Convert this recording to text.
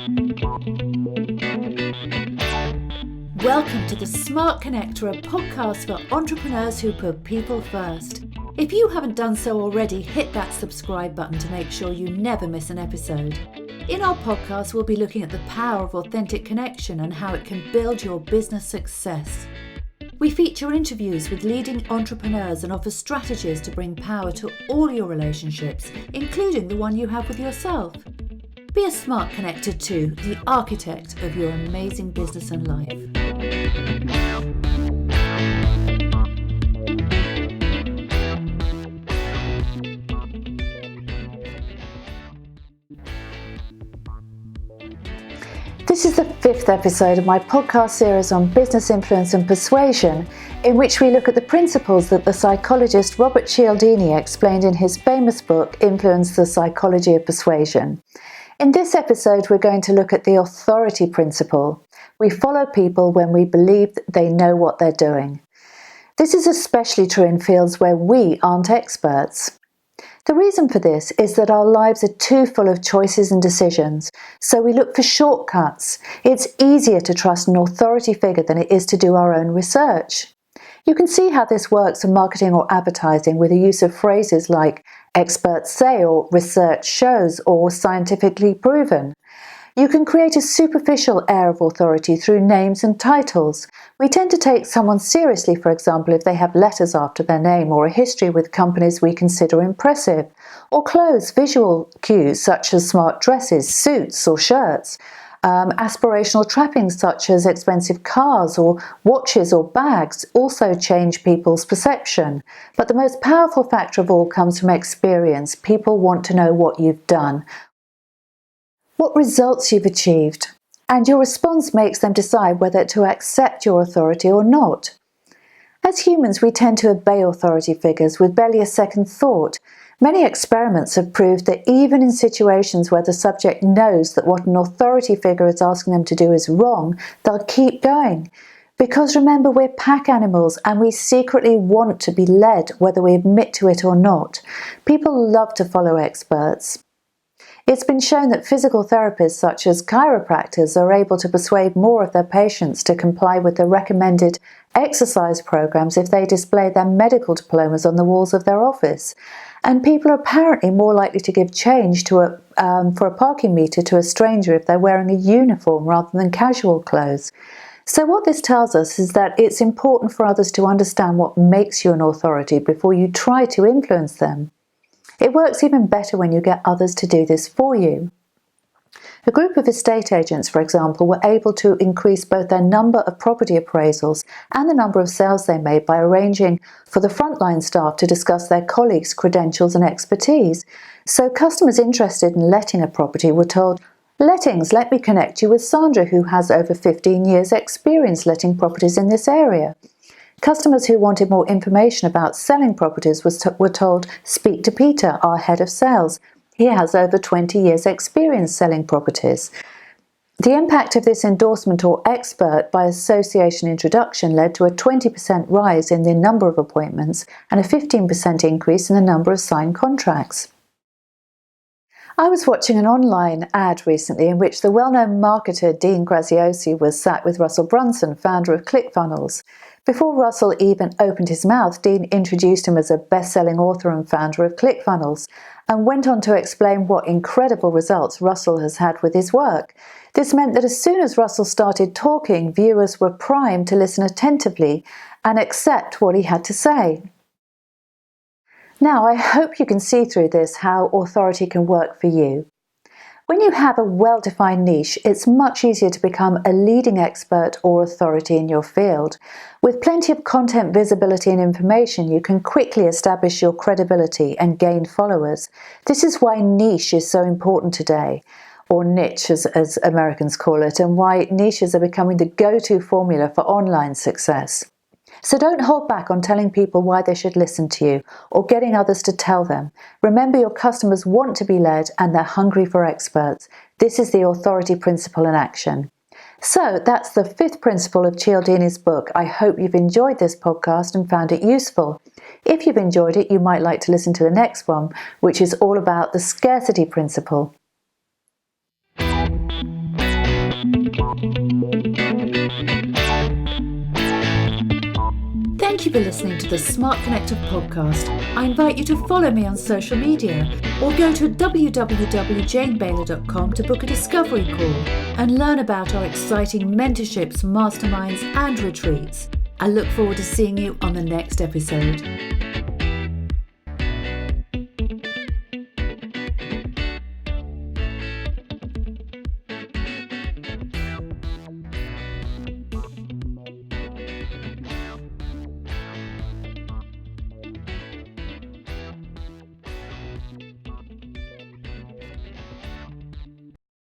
Welcome to the Smart Connector, a podcast for entrepreneurs who put people first. If you haven't done so already, hit that subscribe button to make sure you never miss an episode. In our podcast, we'll be looking at the power of authentic connection and how it can build your business success. We feature interviews with leading entrepreneurs and offer strategies to bring power to all your relationships, including the one you have with yourself. Be a smart connector too, the architect of your amazing business and life. This is the 5th episode of my podcast series on business influence and persuasion, in which we look at the principles that the psychologist Robert Cialdini explained in his famous book, Influence: The Psychology of Persuasion. In this episode, we're going to look at the authority principle. We follow people when we believe that they know what they're doing. This is especially true in fields where we aren't experts. The reason for this is that our lives are too full of choices and decisions, so we look for shortcuts. It's easier to trust an authority figure than it is to do our own research. You can see how this works in marketing or advertising with the use of phrases like experts say or research shows or scientifically proven. You can create a superficial air of authority through names and titles. We tend to take someone seriously, for example, if they have letters after their name or a history with companies we consider impressive, or clothes, visual cues such as smart dresses, suits or shirts, aspirational trappings such as expensive cars or watches or bags also change people's perception. But the most powerful factor of all comes from experience. People want to know what you've done, what results you've achieved, and your response makes them decide whether to accept your authority or not. As humans, we tend to obey authority figures with barely a second thought. Many experiments have proved that even in situations where the subject knows that what an authority figure is asking them to do is wrong, they'll keep going. Because remember, we're pack animals and we secretly want to be led, whether we admit to it or not. People love to follow experts. It's been shown that physical therapists such as chiropractors are able to persuade more of their patients to comply with the recommended exercise programs if they display their medical diplomas on the walls of their office. And people are apparently more likely to give change for a parking meter to a stranger if they're wearing a uniform rather than casual clothes. So what this tells us is that it's important for others to understand what makes you an authority before you try to influence them. It works even better when you get others to do this for you. A group of estate agents, for example, were able to increase both their number of property appraisals and the number of sales they made by arranging for the frontline staff to discuss their colleagues' credentials and expertise. So customers interested in letting a property were told, "Lettings, let me connect you with Sandra, who has over 15 years' experience letting properties in this area." Customers who wanted more information about selling properties were told, "Speak to Peter, our head of sales. He has over 20 years' experience selling properties." The impact of this endorsement or expert by association introduction led to a 20% rise in the number of appointments and a 15% increase in the number of signed contracts. I was watching an online ad recently in which the well-known marketer Dean Graziosi was sat with Russell Brunson, founder of ClickFunnels. Before Russell even opened his mouth, Dean introduced him as a best-selling author and founder of ClickFunnels and went on to explain what incredible results Russell has had with his work. This meant that as soon as Russell started talking, viewers were primed to listen attentively and accept what he had to say. Now, I hope you can see through this how authority can work for you. When you have a well-defined niche, it's much easier to become a leading expert or authority in your field. With plenty of content, visibility and information, you can quickly establish your credibility and gain followers. This is why niche is so important today, or niche as Americans call it, and why niches are becoming the go-to formula for online success. So don't hold back on telling people why they should listen to you or getting others to tell them. Remember, your customers want to be led and they're hungry for experts. This is the authority principle in action. So that's the 5th principle of Cialdini's book. I hope you've enjoyed this podcast and found it useful. If you've enjoyed it, you might like to listen to the next one, which is all about the scarcity principle. Thank you for listening to the Smart Connector podcast. I invite you to follow me on social media or go to www.janebayler.com to book a discovery call and learn about our exciting mentorships, masterminds and retreats. I look forward to seeing you on the next episode.